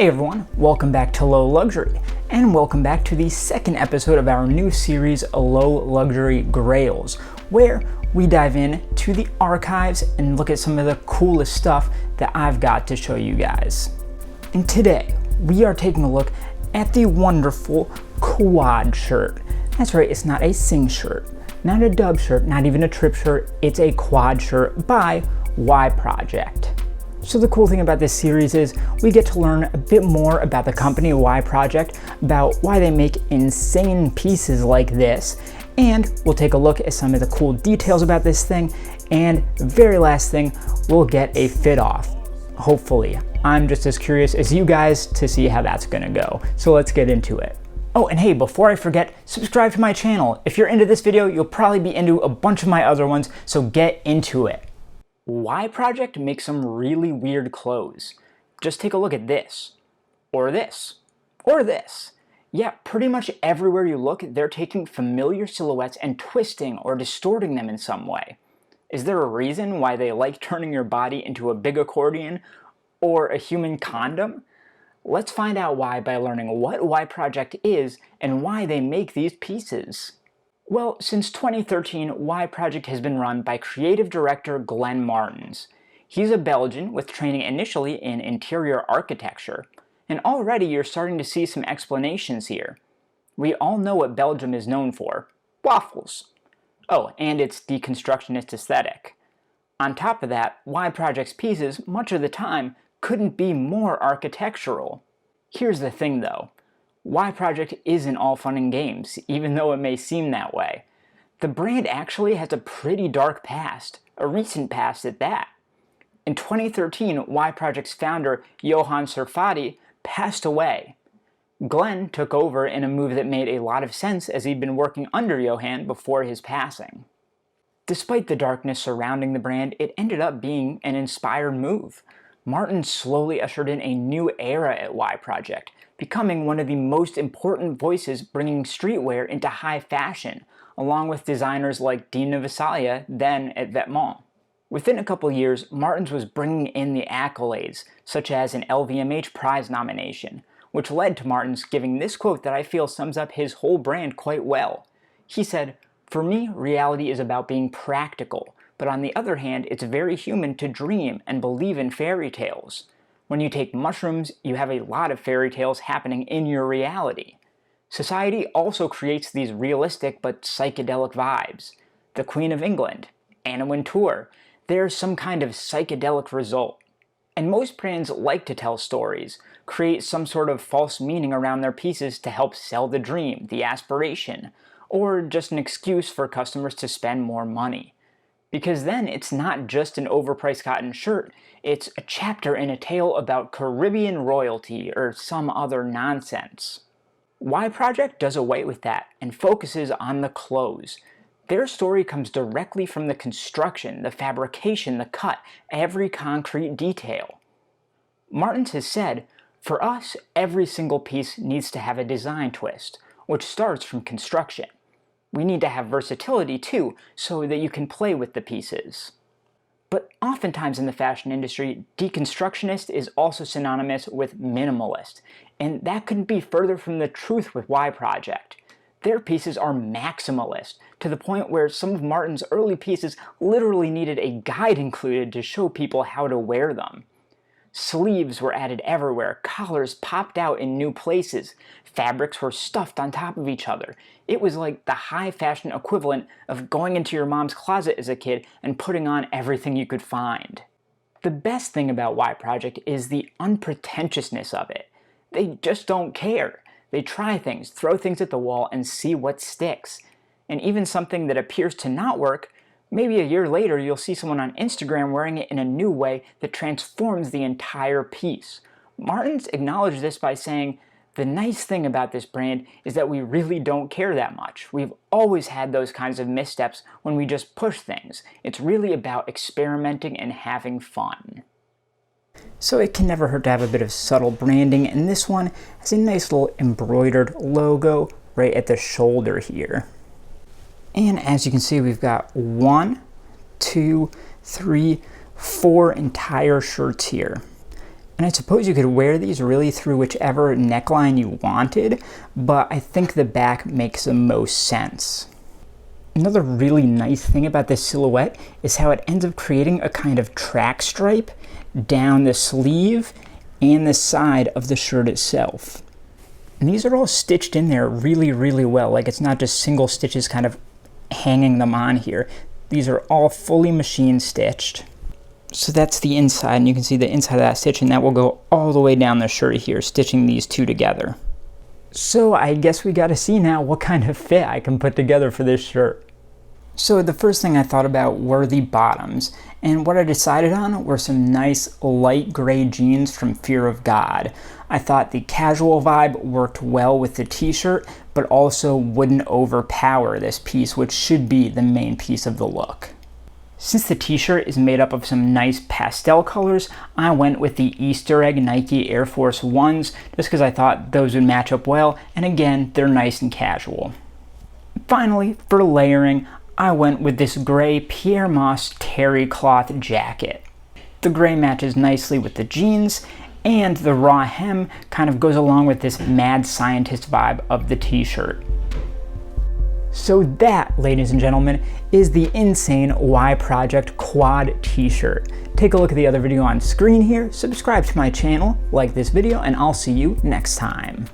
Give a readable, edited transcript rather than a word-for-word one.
Hey everyone, welcome back to Low Luxury, and welcome back to the second episode of our new series, LOWluxury Grails, where we dive in to the archives and look at some of the coolest stuff that I've got to show you guys. And today, we are taking a look at the wonderful quad shirt. That's right, it's not a sing shirt, not a dub shirt, not even a trip shirt, it's a quad shirt by y.project. So the cool thing about this series is we get to learn a bit more about the company y.project, about why they make insane pieces like this, and we'll take a look at some of the cool details about this thing, and the very last thing, we'll get a fit off. Hopefully. I'm just as curious as you guys to see how that's gonna go. So let's get into it. Oh, and hey, before I forget, subscribe to my channel. If you're into this video, you'll probably be into a bunch of my other ones, so get into it. y.project makes some really weird clothes. Just take a look at this, or this, or this. Yeah, pretty much everywhere you look, they're taking familiar silhouettes and twisting or distorting them in some way. Is there a reason why they like turning your body into a big accordion or a human condom? Let's find out why by learning what y.project is and why they make these pieces. Well, since 2013, y.project has been run by creative director Glenn Martens. He's a Belgian with training initially in interior architecture, and already you're starting to see some explanations here. We all know what Belgium is known for: waffles. Oh, and its deconstructionist aesthetic. On top of that, y.project's pieces, much of the time, couldn't be more architectural. Here's the thing though. y.project isn't all fun and games, even though it may seem that way. The brand actually has a pretty dark past, a recent past at that. In 2013, y.project's founder, Johan Sarfati, passed away. Glenn took over in a move that made a lot of sense as he'd been working under Johan before his passing. Despite the darkness surrounding the brand, it ended up being an inspired move. Martin slowly ushered in a new era at y.project, becoming one of the most important voices bringing streetwear into high fashion, along with designers like Dina Visalia, then at Vetements. Within a couple years, Martens was bringing in the accolades, such as an LVMH prize nomination, which led to Martens giving this quote that I feel sums up his whole brand quite well. He said, "For me, reality is about being practical, but on the other hand, it's very human to dream and believe in fairy tales. When you take mushrooms, you have a lot of fairy tales happening in your reality. Society also creates these realistic but psychedelic vibes. The Queen of England, Anna Wintour, there's some kind of psychedelic result. And most brands like to tell stories, create some sort of false meaning around their pieces to help sell the dream, the aspiration, or just an excuse for customers to spend more money. Because then it's not just an overpriced cotton shirt, it's a chapter in a tale about Caribbean royalty or some other nonsense." y.project does away with that and focuses on the clothes. Their story comes directly from the construction, the fabrication, the cut, every concrete detail. Martens has said, "For us, every single piece needs to have a design twist, which starts from construction. We need to have versatility too, so that you can play with the pieces." But oftentimes in the fashion industry, deconstructionist is also synonymous with minimalist, and that couldn't be further from the truth with y.project. Their pieces are maximalist, to the point where some of Martens' early pieces literally needed a guide included to show people how to wear them. Sleeves were added everywhere, collars popped out in new places, fabrics were stuffed on top of each other. It was like the high fashion equivalent of going into your mom's closet as a kid and putting on everything you could find. The best thing about y.project is the unpretentiousness of it. They just don't care. They try things, throw things at the wall, and see what sticks. And even something that appears to not work, maybe a year later you'll see someone on Instagram wearing it in a new way that transforms the entire piece. Martens acknowledged this by saying, "The nice thing about this brand is that we really don't care that much. We've always had those kinds of missteps when we just push things. It's really about experimenting and having fun." So it can never hurt to have a bit of subtle branding, and this one has a nice little embroidered logo right at the shoulder here. And as you can see, we've got 1, 2, 3, 4 entire shirts here. And I suppose you could wear these really through whichever neckline you wanted, but I think the back makes the most sense. Another really nice thing about this silhouette is how it ends up creating a kind of track stripe down the sleeve and the side of the shirt itself. And these are all stitched in there really, really well. Like, it's not just single stitches kind of hanging them on here. These are all fully machine stitched. So that's the inside, and you can see the inside of that stitch, and that will go all the way down the shirt here, stitching these two together. So I guess we gotta see now what kind of fit I can put together for this shirt. So the first thing I thought about were the bottoms, and what I decided on were some nice light gray jeans from Fear of God. I thought the casual vibe worked well with the t-shirt, but also wouldn't overpower this piece, which should be the main piece of the look. Since the t-shirt is made up of some nice pastel colors, I went with the Easter egg Nike Air Force 1s just because I thought those would match up well, and again, they're nice and casual. Finally, for layering, I went with this gray Pierre Moss terry cloth jacket. The gray matches nicely with the jeans, and the raw hem kind of goes along with this mad scientist vibe of the t-shirt. So that, ladies and gentlemen, is the insane y.project quad t-shirt. Take a look at the other video on screen here, subscribe to my channel, like this video, and I'll see you next time.